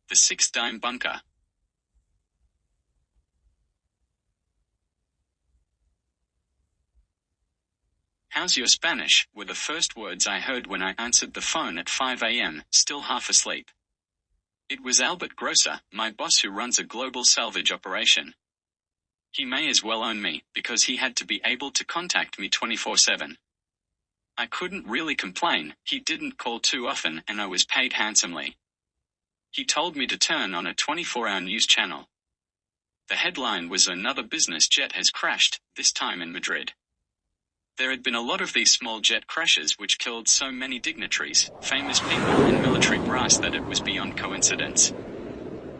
The Six-Dime Bunker. "How's your Spanish?" were the first words I heard when I answered the phone at 5 a.m., still half asleep. It was Albert Grosser, my boss who runs a global salvage operation. He may as well own me, because he had to be able to contact me 24/7. I couldn't really complain, he didn't call too often and I was paid handsomely. He told me to turn on a 24-hour news channel. The headline was "Another business jet has crashed, this time in Madrid." There had been a lot of these small jet crashes which killed so many dignitaries, famous people and military brass that it was beyond coincidence.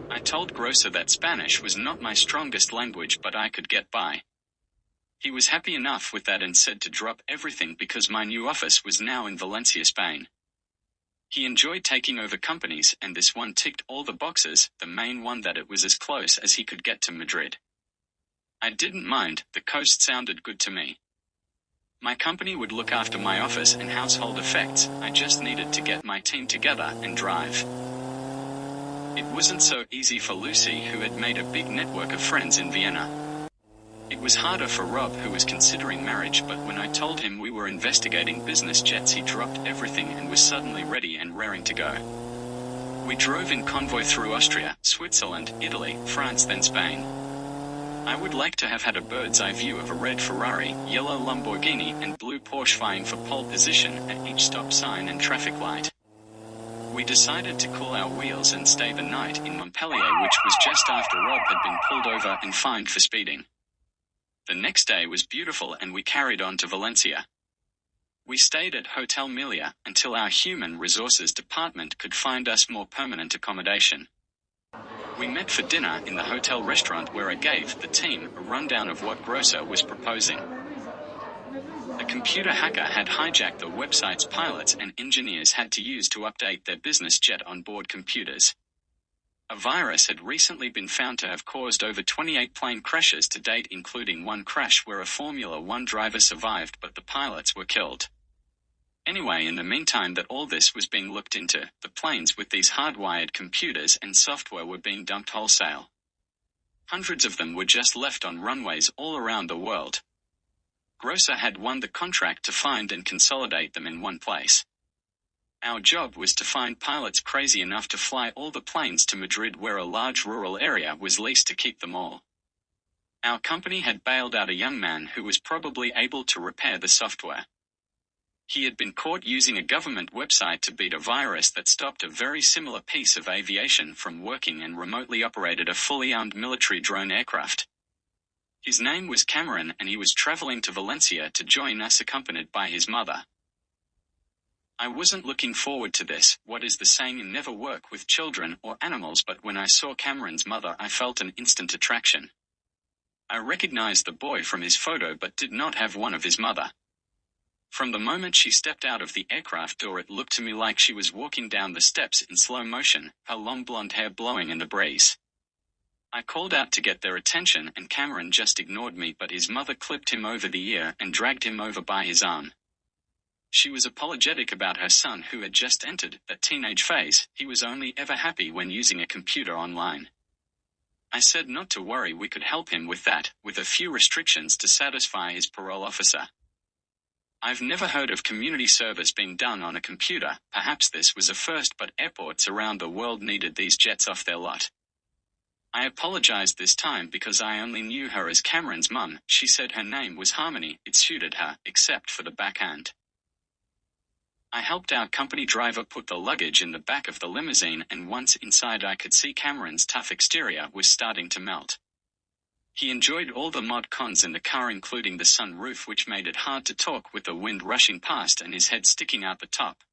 I told Grosser that Spanish was not my strongest language but I could get by. He was happy enough with that and said to drop everything because my new office was now in Valencia, Spain. He enjoyed taking over companies and this one ticked all the boxes, the main one that it was as close as he could get to Madrid. I didn't mind, the coast sounded good to me. My company would look after my office and household effects, I just needed to get my team together and drive. It wasn't so easy for Lucy, who had made a big network of friends in Vienna. It was harder for Rob, who was considering marriage, but when I told him we were investigating business jets he dropped everything and was suddenly ready and raring to go. We drove in convoy through Austria, Switzerland, Italy, France then Spain. I would like to have had a bird's eye view of a red Ferrari, yellow Lamborghini and blue Porsche vying for pole position at each stop sign and traffic light. We decided to cool our wheels and stay the night in Montpellier, which was just after Rob had been pulled over and fined for speeding. The next day was beautiful and we carried on to Valencia. We stayed at Hotel Milia until our human resources department could find us more permanent accommodation. We met for dinner in the hotel restaurant where I gave the team a rundown of what Grosser was proposing. A computer hacker had hijacked the website's pilots and engineers had to use to update their business jet onboard computers. A virus had recently been found to have caused over 28 plane crashes to date, including one crash where a Formula One driver survived but the pilots were killed. Anyway, in the meantime that all this was being looked into, the planes with these hardwired computers and software were being dumped wholesale. Hundreds of them were just left on runways all around the world. Grosser had won the contract to find and consolidate them in one place. Our job was to find pilots crazy enough to fly all the planes to Madrid, where a large rural area was leased to keep them all. Our company had bailed out a young man who was probably able to repair the software. He had been caught using a government website to beat a virus that stopped a very similar piece of aviation from working and remotely operated a fully armed military drone aircraft. His name was Cameron and he was traveling to Valencia to join us, accompanied by his mother. I wasn't looking forward to this, what is the saying in never work with children or animals, but when I saw Cameron's mother I felt an instant attraction. I recognized the boy from his photo but did not have one of his mother. From the moment she stepped out of the aircraft door it looked to me like she was walking down the steps in slow motion, her long blonde hair blowing in the breeze. I called out to get their attention and Cameron just ignored me, but his mother clipped him over the ear and dragged him over by his arm. She was apologetic about her son who had just entered that teenage phase. He was only ever happy when using a computer online. I said not to worry, we could help him with that, with a few restrictions to satisfy his parole officer. I've never heard of community service being done on a computer, perhaps this was a first, but airports around the world needed these jets off their lot. I apologized this time because I only knew her as Cameron's mum. She said her name was Harmony, it suited her, except for the backhand. I helped our company driver put the luggage in the back of the limousine, and once inside I could see Cameron's tough exterior was starting to melt. He enjoyed all the mod cons in the car, including the sunroof, which made it hard to talk with the wind rushing past and his head sticking out the top.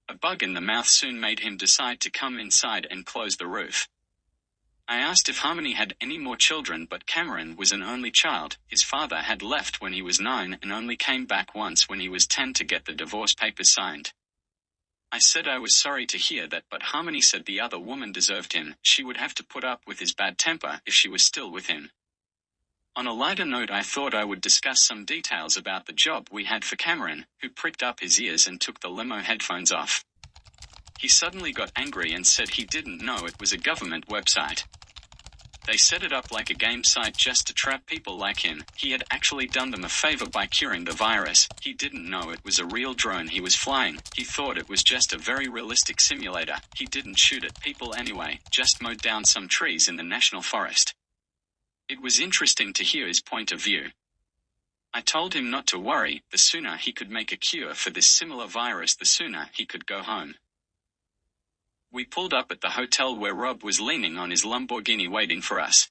A bug in the mouth soon made him decide to come inside and close the roof. I asked if Harmony had any more children, but Cameron was an only child. His father had left when he was 9 and only came back once when he was 10 to get the divorce papers signed. I said I was sorry to hear that, but Harmony said the other woman deserved him. She would have to put up with his bad temper if she was still with him. On a lighter note, I thought I would discuss some details about the job we had for Cameron, who pricked up his ears and took the limo headphones off. He suddenly got angry and said he didn't know it was a government website. They set it up like a game site just to trap people like him. He had actually done them a favor by curing the virus. He didn't know it was a real drone he was flying. He thought it was just a very realistic simulator. He didn't shoot at people anyway, just mowed down some trees in the national forest. It was interesting to hear his point of view. I told him not to worry. The sooner he could make a cure for this similar virus, the sooner he could go home. We pulled up at the hotel where Rob was leaning on his Lamborghini waiting for us.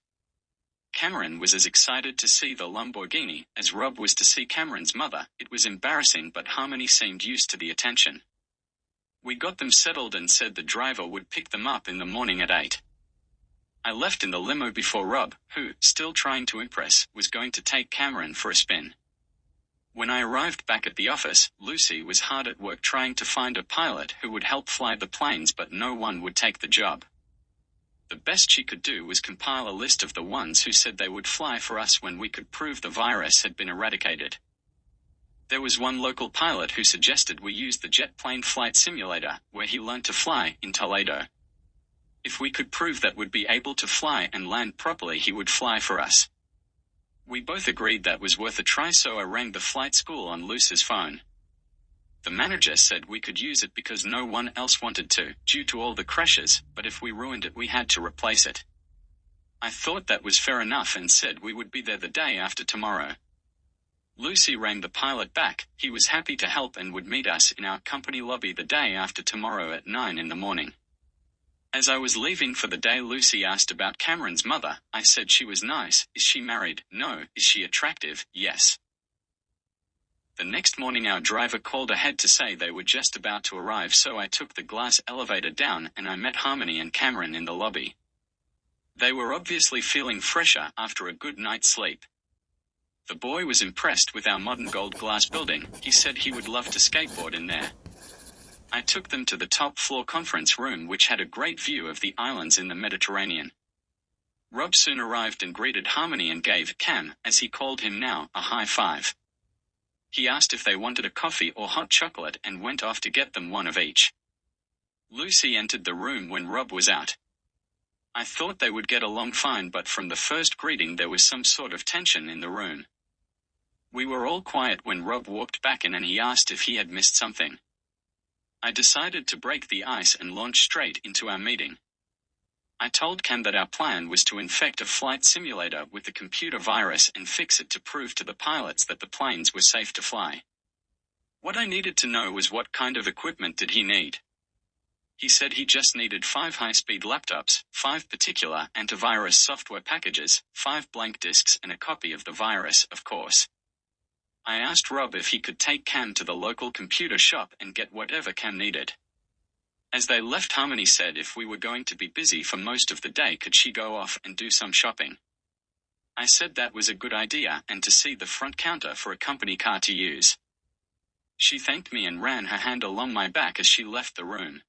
Cameron was as excited to see the Lamborghini as Rob was to see Cameron's mother. It was embarrassing, but Harmony seemed used to the attention. We got them settled and said the driver would pick them up in the morning at 8. I left in the limo before Rob, who, still trying to impress, was going to take Cameron for a spin. When I arrived back at the office, Lucy was hard at work trying to find a pilot who would help fly the planes, but no one would take the job. The best she could do was compile a list of the ones who said they would fly for us when we could prove the virus had been eradicated. There was one local pilot who suggested we use the jet plane flight simulator, where he learned to fly, in Toledo. If we could prove that we'd be able to fly and land properly, he would fly for us. We both agreed that was worth a try, so I rang the flight school on Lucy's phone. The manager said we could use it because no one else wanted to, due to all the crashes, but if we ruined it we had to replace it. I thought that was fair enough and said we would be there the day after tomorrow. Lucy rang the pilot back. He was happy to help and would meet us in our company lobby the day after tomorrow at 9 in the morning. As I was leaving for the day, Lucy asked about Cameron's mother. I said she was nice. Is she married? No. Is she attractive? Yes. The next morning our driver called ahead to say they were just about to arrive, so I took the glass elevator down and I met Harmony and Cameron in the lobby. They were obviously feeling fresher after a good night's sleep. The boy was impressed with our modern gold glass building. He said he would love to skateboard in there. I took them to the top floor conference room, which had a great view of the islands in the Mediterranean. Rob soon arrived and greeted Harmony and gave Cam, as he called him now, a high five. He asked if they wanted a coffee or hot chocolate and went off to get them one of each. Lucy entered the room when Rob was out. I thought they would get along fine, but from the first greeting there was some sort of tension in the room. We were all quiet when Rob walked back in and he asked if he had missed something. I decided to break the ice and launch straight into our meeting. I told Cam that our plan was to infect a flight simulator with the computer virus and fix it to prove to the pilots that the planes were safe to fly. What I needed to know was what kind of equipment did he need. He said he just needed 5 high-speed laptops, 5 particular antivirus software packages, 5 blank disks and a copy of the virus, of course. I asked Rob if he could take Cam to the local computer shop and get whatever Cam needed. As they left, Harmony said if we were going to be busy for most of the day, could she go off and do some shopping. I said that was a good idea and to see the front counter for a company car to use. She thanked me and ran her hand along my back as she left the room.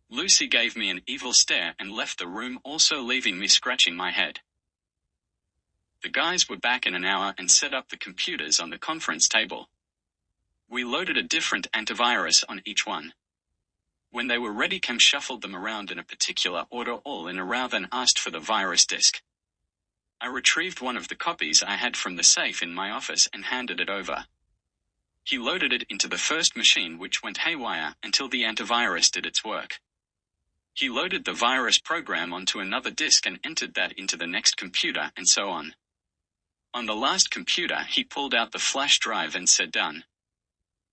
Lucy gave me an evil stare and left the room, also leaving me scratching my head. The guys were back in an hour and set up the computers on the conference table. We loaded a different antivirus on each one. When they were ready, Cam shuffled them around in a particular order all in a row, then asked for the virus disk. I retrieved one of the copies I had from the safe in my office and handed it over. He loaded it into the first machine, which went haywire until the antivirus did its work. He loaded the virus program onto another disk and entered that into the next computer, and so on. On the last computer, he pulled out the flash drive and said done.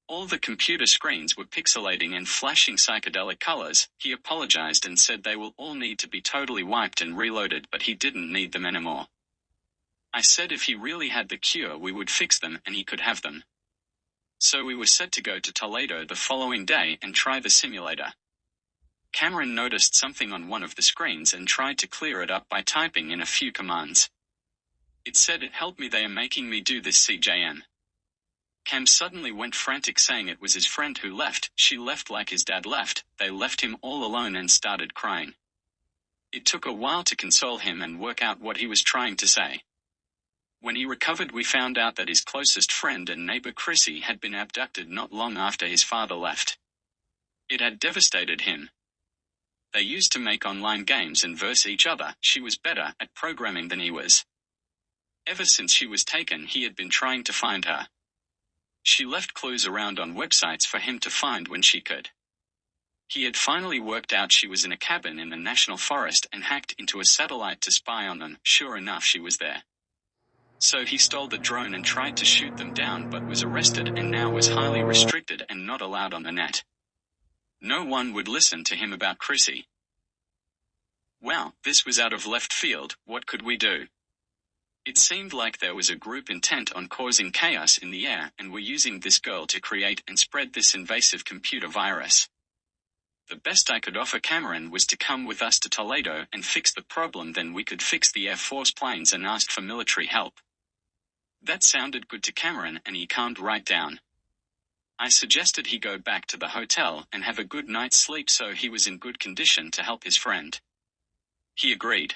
All the computer screens were pixelating and flashing psychedelic colors. He apologized and said they will all need to be totally wiped and reloaded, but he didn't need them anymore. I said if he really had the cure we would fix them and he could have them. So we were set to go to Toledo the following day and try the simulator. Cameron noticed something on one of the screens and tried to clear it up by typing in a few commands. It said it helped me, they are making me do this CJN. Cam suddenly went frantic, saying it was his friend who left. She left like his dad left. They left him all alone and started crying. It took a while to console him and work out what he was trying to say. When he recovered, we found out that his closest friend and neighbor Chrissy had been abducted not long after his father left. It had devastated him. They used to make online games and verse each other. She was better at programming than he was. Ever since she was taken, he had been trying to find her. She left clues around on websites for him to find when she could. He had finally worked out she was in a cabin in the national forest and hacked into a satellite to spy on them. Sure enough, she was there. So he stole the drone and tried to shoot them down, but was arrested and now was highly restricted and not allowed on the net. No one would listen to him about Chrissy. Wow, this was out of left field. What could we do? It seemed like there was a group intent on causing chaos in the air and were using this girl to create and spread this invasive computer virus. The best I could offer Cameron was to come with us to Toledo and fix the problem, then we could fix the Air Force planes, and asked for military help. That sounded good to Cameron and he calmed right down. I suggested he go back to the hotel and have a good night's sleep so he was in good condition to help his friend. He agreed.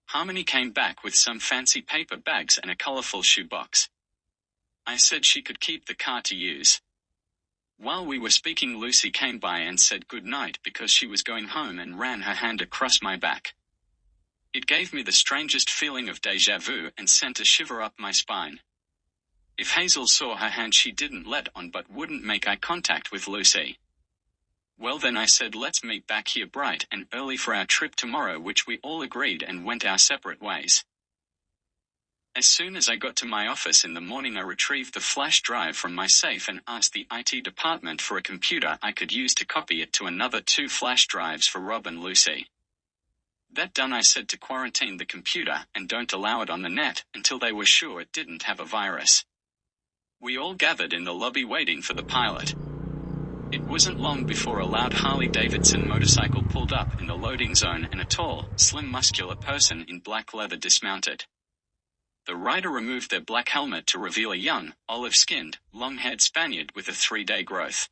Harmony came back with some fancy paper bags and a colorful shoebox. I said she could keep the car to use. While we were speaking, Lucy came by and said good night because she was going home and ran her hand across my back. It gave me the strangest feeling of déjà vu and sent a shiver up my spine. If Hazel saw her hand, she didn't let on but wouldn't make eye contact with Lucy. Well, then I said let's meet back here bright and early for our trip tomorrow, which we all agreed and went our separate ways. As soon as I got to my office in the morning, I retrieved the flash drive from my safe and asked the IT department for a computer I could use to copy it to another 2 flash drives for Rob and Lucy. That done, I said to quarantine the computer and don't allow it on the net until they were sure it didn't have a virus. We all gathered in the lobby waiting for the pilot. It wasn't long before a loud Harley-Davidson motorcycle pulled up in the loading zone and a tall, slim, muscular person in black leather dismounted. The rider removed their black helmet to reveal a young, olive-skinned, long-haired Spaniard with a 3-day growth.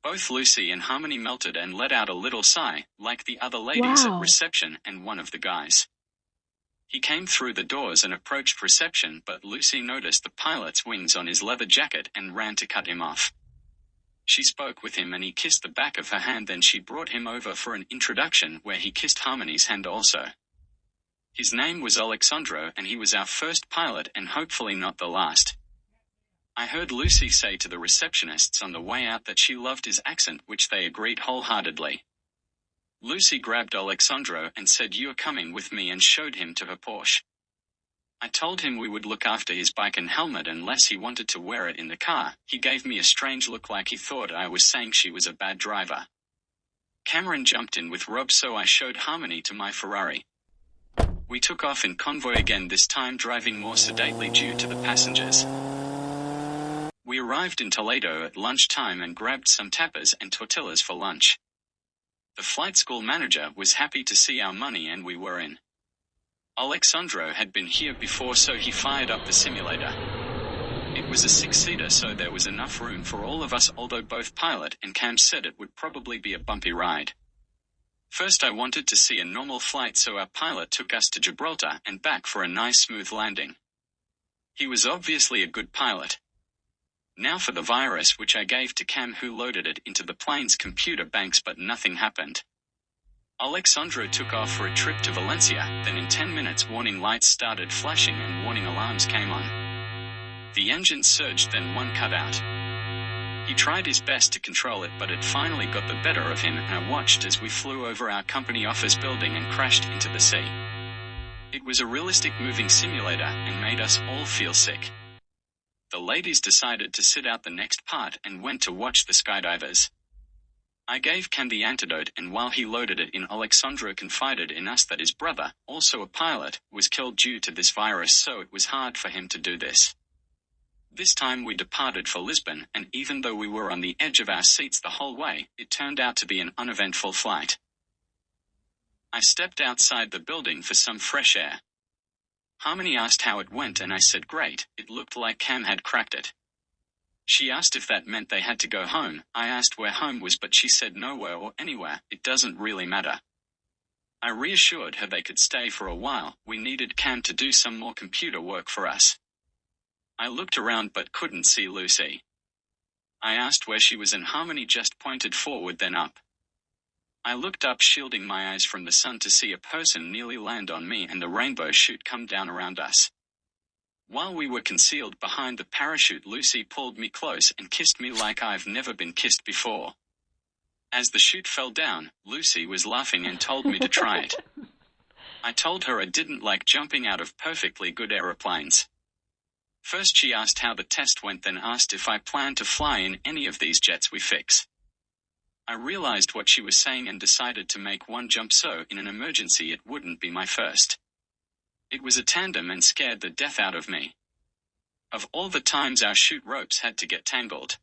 Both Lucy and Harmony melted and let out a little sigh, like the other ladies at reception and one of the guys. He came through the doors and approached reception, but Lucy noticed the pilot's wings on his leather jacket and ran to cut him off. She spoke with him and he kissed the back of her hand, then she brought him over for an introduction where he kissed Harmony's hand also. His name was Alexandro and he was our first pilot and hopefully not the last. I heard Lucy say to the receptionists on the way out that she loved his accent, which they agreed wholeheartedly. Lucy grabbed Alexandro and said, "You're coming with me," and showed him to her Porsche. I told him we would look after his bike and helmet unless he wanted to wear it in the car. He gave me a strange look like he thought I was saying she was a bad driver. Cameron jumped in with Rob, so I showed Harmony to my Ferrari. We took off in convoy again, this time driving more sedately due to the passengers. We arrived in Toledo at lunchtime and grabbed some tapas and tortillas for lunch. The flight school manager was happy to see our money and we were in. Alexandro had been here before, so he fired up the simulator. It was a 6-seater, so there was enough room for all of us, although both pilot and Cam said it would probably be a bumpy ride. First I wanted to see a normal flight, so our pilot took us to Gibraltar and back for a nice smooth landing. He was obviously a good pilot. Now for the virus, which I gave to Cam, who loaded it into the plane's computer banks, but nothing happened. Alexandro took off for a trip to Valencia, then in 10 minutes warning lights started flashing and warning alarms came on. The engine surged, then one cut out. He tried his best to control it, but it finally got the better of him, and I watched as we flew over our company office building and crashed into the sea. It was a realistic moving simulator and made us all feel sick. The ladies decided to sit out the next part and went to watch the skydivers. I gave Cam the antidote, and while he loaded it in, Alexandro confided in us that his brother, also a pilot, was killed due to this virus, so it was hard for him to do this. This time we departed for Lisbon, and even though we were on the edge of our seats the whole way, it turned out to be an uneventful flight. I stepped outside the building for some fresh air. Harmony asked how it went and I said great, it looked like Cam had cracked it. She asked if that meant they had to go home. I asked where home was, but she said nowhere or anywhere, it doesn't really matter. I reassured her they could stay for a while, we needed Cam to do some more computer work for us. I looked around but couldn't see Lucy. I asked where she was and Harmony just pointed forward then up. I looked up, shielding my eyes from the sun, to see a person nearly land on me and the rainbow chute come down around us. While we were concealed behind the parachute, Lucy pulled me close and kissed me like I've never been kissed before. As the chute fell down, Lucy was laughing and told me to try it. I told her I didn't like jumping out of perfectly good aeroplanes. First she asked how the test went, then asked if I planned to fly in any of these jets we fix. I realized what she was saying and decided to make one jump so in an emergency it wouldn't be my first. It was a tandem and scared the death out of me. Of all the times our chute ropes had to get tangled.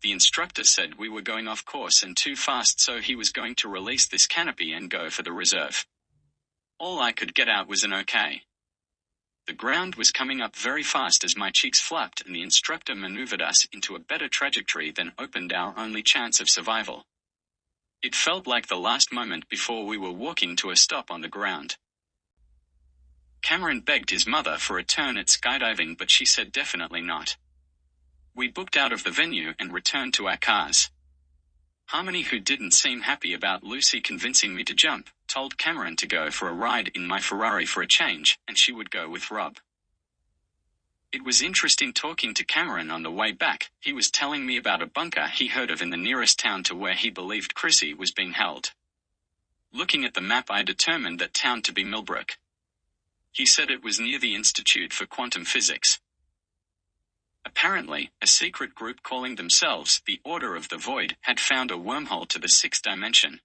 The instructor said we were going off course and too fast, so he was going to release this canopy and go for the reserve. All I could get out was an okay. The ground was coming up very fast as my cheeks flapped, and the instructor maneuvered us into a better trajectory than opened our only chance of survival. It felt like the last moment before we were walking to a stop on the ground. Cameron begged his mother for a turn at skydiving, but she said definitely not. We booked out of the venue and returned to our cars. Harmony, who didn't seem happy about Lucy convincing me to jump, told Cameron to go for a ride in my Ferrari for a change, and she would go with Rob. It was interesting talking to Cameron on the way back. He was telling me about a bunker he heard of in the nearest town to where he believed Chrissy was being held. Looking at the map, I determined that town to be Millbrook. He said it was near the Institute for Quantum Physics. Apparently, a secret group calling themselves the Order of the Void had found a wormhole to the sixth dimension.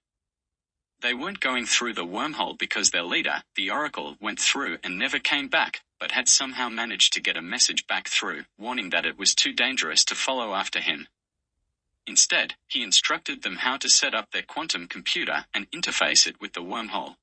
They weren't going through the wormhole because their leader, the Oracle, went through and never came back, but had somehow managed to get a message back through, warning that it was too dangerous to follow after him. Instead, he instructed them how to set up their quantum computer and interface it with the wormhole.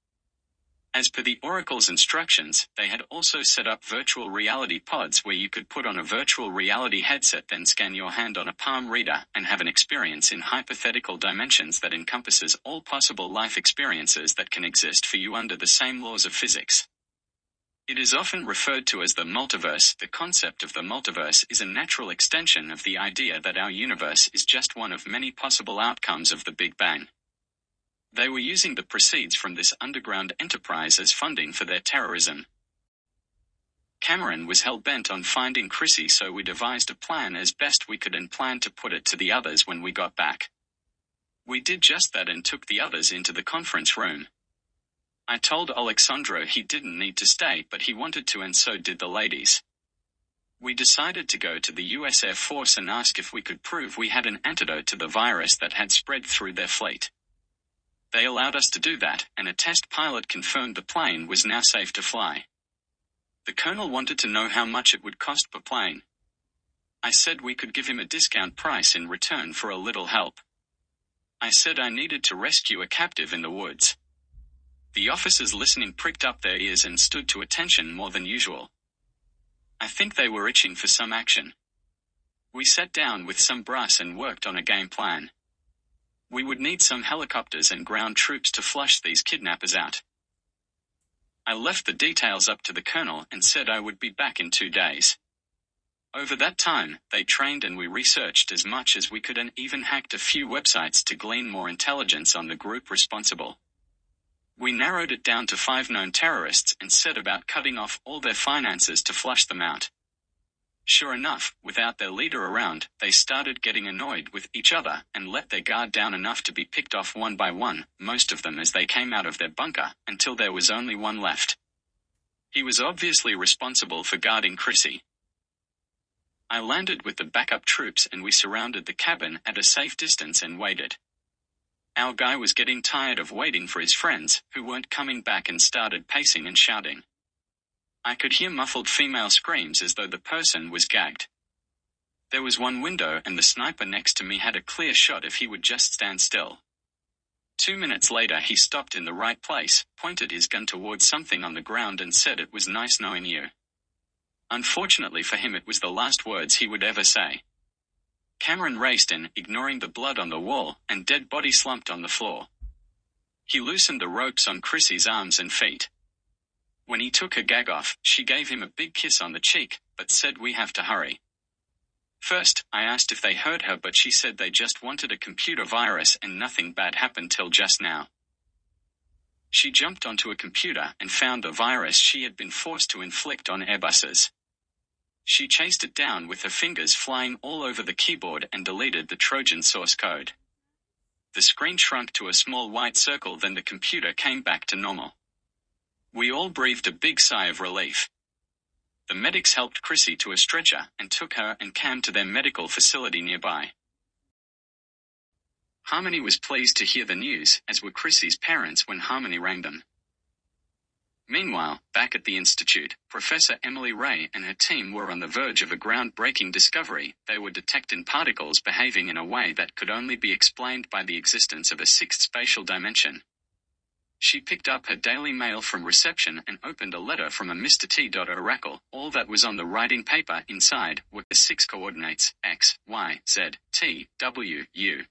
As per the Oracle's instructions, they had also set up virtual reality pods where you could put on a virtual reality headset, then scan your hand on a palm reader, and have an experience in hypothetical dimensions that encompasses all possible life experiences that can exist for you under the same laws of physics. It is often referred to as the multiverse. The concept of the multiverse is a natural extension of the idea that our universe is just one of many possible outcomes of the Big Bang. They were using the proceeds from this underground enterprise as funding for their terrorism. Cameron was hell-bent on finding Chrissy, so we devised a plan as best we could and planned to put it to the others when we got back. We did just that and took the others into the conference room. I told Alexandro he didn't need to stay, but he wanted to, and so did the ladies. We decided to go to the US Air Force and ask if we could prove we had an antidote to the virus that had spread through their fleet. They allowed us to do that, and a test pilot confirmed the plane was now safe to fly. The colonel wanted to know how much it would cost per plane. I said we could give him a discount price in return for a little help. I said I needed to rescue a captive in the woods. The officers listening pricked up their ears and stood to attention more than usual. I think they were itching for some action. We sat down with some brass and worked on a game plan. We would need some helicopters and ground troops to flush these kidnappers out. I left the details up to the colonel and said I would be back in 2 days. Over that time, they trained and we researched as much as we could and even hacked a few websites to glean more intelligence on the group responsible. We narrowed it down to 5 known terrorists and set about cutting off all their finances to flush them out. Sure enough, without their leader around, they started getting annoyed with each other and let their guard down enough to be picked off one by one, most of them as they came out of their bunker, until there was only one left. He was obviously responsible for guarding Chrissy. I landed with the backup troops and we surrounded the cabin at a safe distance and waited. Our guy was getting tired of waiting for his friends, who weren't coming back, and started pacing and shouting. I could hear muffled female screams as though the person was gagged. There was one window and the sniper next to me had a clear shot if he would just stand still. 2 minutes later he stopped in the right place, pointed his gun towards something on the ground and said it was nice knowing you. Unfortunately for him it was the last words he would ever say. Cameron raced in, ignoring the blood on the wall, and dead body slumped on the floor. He loosened the ropes on Chrissy's arms and feet. When he took her gag off, she gave him a big kiss on the cheek, but said we have to hurry. First, I asked if they heard her, but she said they just wanted a computer virus and nothing bad happened till just now. She jumped onto a computer and found the virus she had been forced to inflict on Airbuses. She chased it down with her fingers flying all over the keyboard and deleted the Trojan source code. The screen shrunk to a small white circle, then the computer came back to normal. We all breathed a big sigh of relief. The medics helped Chrissy to a stretcher and took her and Cam to their medical facility nearby. Harmony was pleased to hear the news, as were Chrissy's parents when Harmony rang them. Meanwhile, back at the Institute, Professor Emily Ray and her team were on the verge of a groundbreaking discovery. They were detecting particles behaving in a way that could only be explained by the existence of a sixth spatial dimension. She picked up her Daily Mail from reception and opened a letter from a Mr. T. Oracle. All that was on the writing paper inside were the 6 coordinates, X, Y, Z, T, W, U.